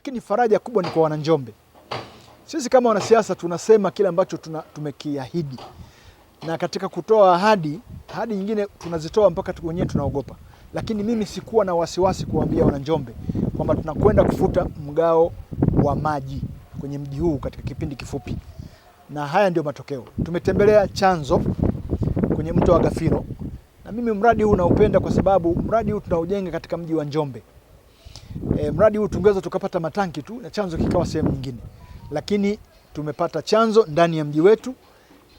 lakini faraja kubwa ni kwa wananjombe. Sisi kama wanasiasa tunasema kile ambacho tumekiahidi, na katika kutoa ahadi nyingine tunazitoa mpaka wenyewe tunaogopa. Lakini mimi sikuwa na wasiwasi kuambia wananjombe kwamba tunakwenda kufuta mgao wa maji kwenye mji huu katika kipindi kifupi, na haya ndio matokeo. Tumetembelea chanzo kwenye mto wa Gafiro, na mimi mradi huu naupenda kwa sababu mradi huu tunaujenga katika mji wa Njombe. Mradi huu tungeweza tukapata matanki tu na chanzo kikawa sehemu nyingine, lakini tumepata chanzo ndani ya mji wetu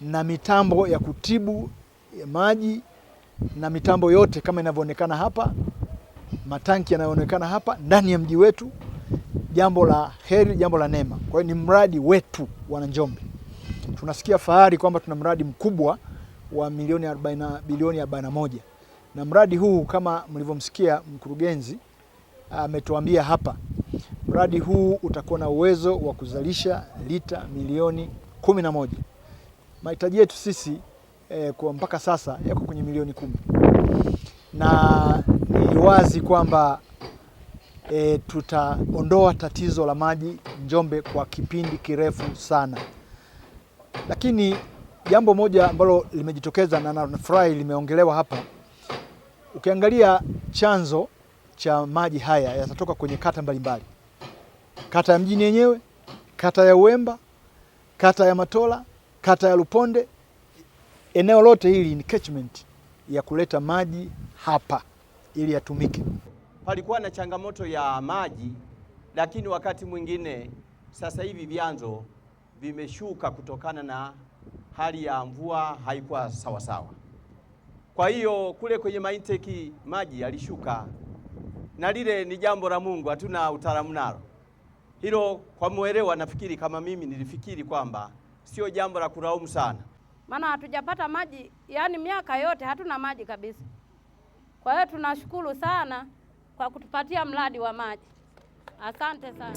na mitambo ya kutibu ya maji na mitambo yote kama inavyoonekana hapa, matanki yanayoonekana hapa ndani ya mji wetu. Jambo la heri, jambo la neema. Kwa hiyo ni mradi wetu wana Njombe. Tunasikia fahari kwamba tuna mradi mkubwa wa bilioni 41, na mradi huu kama mlivyomsikia mkurugenzi ametuambia hapa, mradi huu utakuwa na uwezo wa kuzalisha lita milioni 11. Mahitaji yetu sisi kwa mpaka sasa yako kwenye milioni 10, na ni wazi kwamba tutaondoa tatizo la maji Njombe kwa kipindi kirefu sana. Lakini jambo moja ambalo limejitokeza na nafurahi limeongelewa hapa, ukiangalia chanzo cha maji haya yatatoka kwenye kata mbalimbali. Kata ya mjini yenyewe, kata ya Uwemba, kata ya Matola, kata ya Luponde. Eneo lote hili ni catchment ya kuleta maji hapa ili yatumike. Palikuwa na changamoto ya maji, lakini wakati mwingine sasa hivi vyanzo vimeshuka kutokana na hali ya mvua haikuwa sawa sawa. Kwa hiyo kule kwenye mainteki maji yalishuka, na lile ni jambo la Mungu, hatuna utaalamu nalo hilo. Kwa muelewa, nafikiri kama mimi nilifikiri kwamba sio jambo la kulaumu sana, maana hatujapata maji, yani miaka yote hatuna maji kabisa. Kwa hiyo tunashukuru sana kwa kutupatia mradi wa maji. Asante sana.